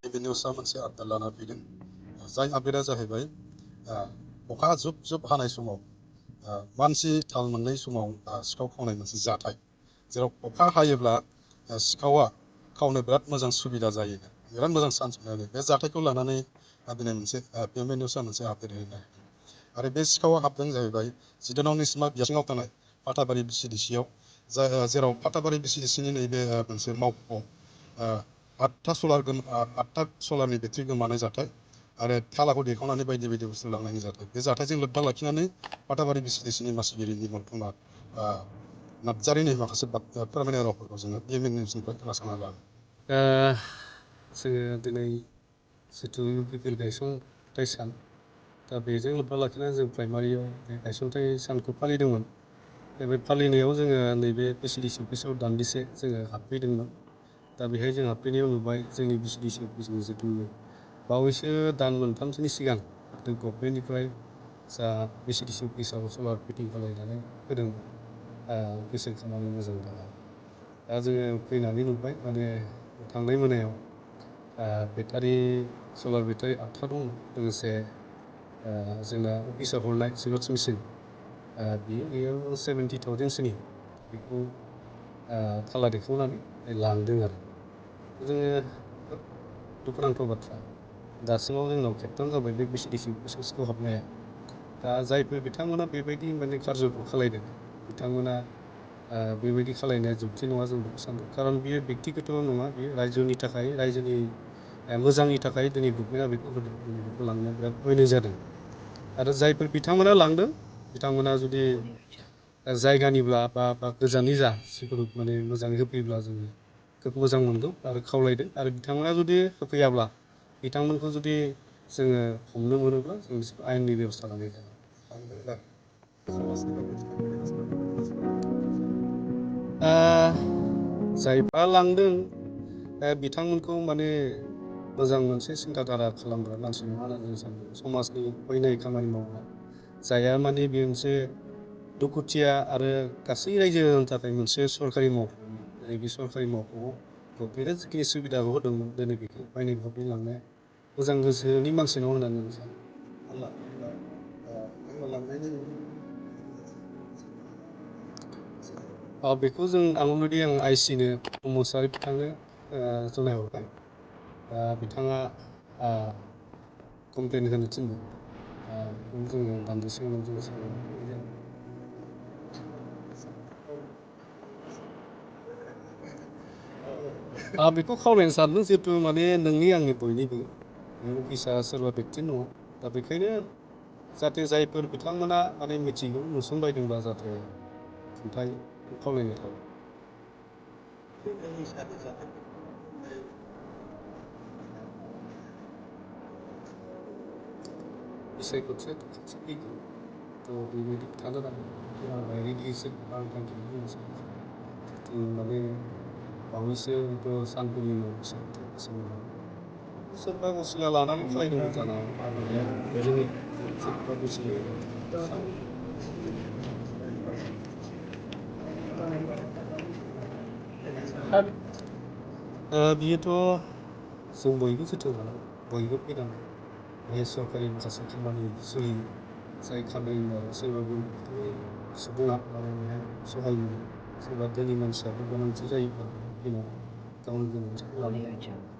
TV निउसआ मोनसे update लाना फैदों। जाय आपडेटआ जाहैबाय अखा जुब जुब हानाय समाव मानसि थाल मोननाय समाव सिखाव खावनाय मोनसे जाथाय, जेराव अखा हायोब्ला सिखावा खावनो बिराद मोजां सुबिदा जायो, बिराद मोजां चान्स मोनो। बे जाथायखौ लानानै दिनै मोनसे पिएमए निउसआ मोनसे आपडेट होनो नागिरदों। आरो बे सिखावा हाबदों जाहैबाय जिदनाव निसिमा बिथिङाव थानाय फाथाबारि बिसिडिसिआव, जेराव फाथाबारि बिसिडिसिनि नैबे मोनसे मावख'आव 8था सलारनि बेटारि गोमानाय जाथाय आरो थालाखौ दैखांनानै बायदि बायदि बुस्थु लांनायनि जाथाय। बे जाथायजों लोब्बा लाखिनानै फाथाबारि बिसिडिसिनि मासिगिरि निमल कुमार नार्जारिनि माखासे फोरमायनाय रावफोरखौ जोङो पिएमए निउसनिफ्राय खोनासंना लादों। जोङो दिनै जिथु बिपिएल गायसनथाय सान, दा बेजों लोब्बा लाखिनानै जों प्राइमारियाव बे गायसनथाय सानखौ फालिदोंमोन। बे फालिनायाव जोङो नैबे बिसिडिसि अफिसाव दान्दिसे जोङो हाबफैदोंमोन। दा बेहाय जों हाबफैनायाव नुबाय जोंनि बिसिडिसि अफिसनि जिथु बावैसो दान मोनथामसोनि सिगां गभर्नमेन्टनिफ्राय जा बिसिडिसि अफिसाव सलार फिटिं खालामनानै होदोंमोन, बिसोर खामानि मोजां थाखाय। दा जोङो फैनानै नुबाय माने थांनाय मोनायाव बेटारि सलार बेटारि 8था दं, लोगोसे जोंना अफिसाव हरनाय जेरक्स मेसिन बेयो 70,000सोनि बेखौ थाला दैखांनानै लांदों आरो। जोङो खोब दुखुनांथाव बाथ्रा, दासिमाव जोंनाव खेबथाम जाबाय बे बिसिडिसि अफिसाव सिखाव हाबनाया। दा जायफोर बिथांमोना बेबायदि माने कारजखौ खालायदों, बिथांमोना बेबायदि खालायनाया जुक्ति नङा जों बेखौ सानदों। खारन बियो बेक्तिगत नङा, बियो रायजोनि थाखाय, रायजोनि मोजांनि थाखाय दिनै गभर्नमेन्टआ बेखौ होदों, दिनै बेखौ लांनाया बिराद अयनाय जादों। आरो जायफोर बिथांमोना लांदों, बिथांमोना जुदि जायगानिब्ला बा गोजाननि जा जिखुनु माने मोजाङै होफैब्ला जोङो खोब मोजां मोनगौ आरो खावलायदों। आरो बिथांमोना जुदि होफैयाब्ला, बिथांमोनखौ जुदि जोङो हमनो मोनोब्ला जों बिसोरखौ आयेननि बेब'स्था लानाय जागोन। जायफोरा लांदों बिथांमोनखौ माने मोजां मोनसे सिन्थाधारा खालामग्रा मानसि नङा होननानै जों सानो। समाजनि अयनाय खामानि मावग्रा, जायहा माने बे मोनसे दुखुथिया आरो गासै रायजोनि थाखाय मोनसे सरकारि मावख'। दिनै बे सरकारि मावख'आव गभर्नमेन्टआ जिखिनि सुबिदाखौ होदोंमोन, दिनै बेखौ बायनाय भाबै लांनाया मोजां गोसोनि मानसि नङा होननानै जों सानो। बेखौ आं अलरेडि आइसिनो मुसाहारि बिथांनो जनायहरबाय। बिथाङा कमप्लेन होनो थिनदों। बेखौ जोङो दान्दिसे उनाव जोङो सावरायनाय जागोन। बेखौ खावलायनो सानदों, जिहेतु माने नोंनि आंनि बयनिबो बे अफिसा सोरबा बेक्ति नङा। दा बेखायनो जाहाथे जायफोर बिथांमोना माने मिथिगौ नुसनबायदोंब्ला जाहाथे खुंथाय खावलायनाय थाबाय। बिसायख'थिया खाथि फैगौ, थ' बेबायदि थानो नांगौ। आं डाइरेक्टलि आं थांखिखौ बुंनोसै, जितु माने बावैसो सानफोरनि उनाव बिसायख'थिया सोरबा असिला लानानै खालायदोंमोन जानो हागौ। जोंनि सोरबा बुजियो। बियोथ' जों बयबो जोथोन लानांगौ, बयबो फैनांगौ। बेहाय सरकारि माखासे खामानि सोलियो, जाय खामानि मावो सोरबा सुबुङा माने बेहाय सहाय मोनो, सोरबा धोनि मानसियाबो गोनांथि जायोब्ला फैनानै गावनि गोनांथिखौ लानो हायो।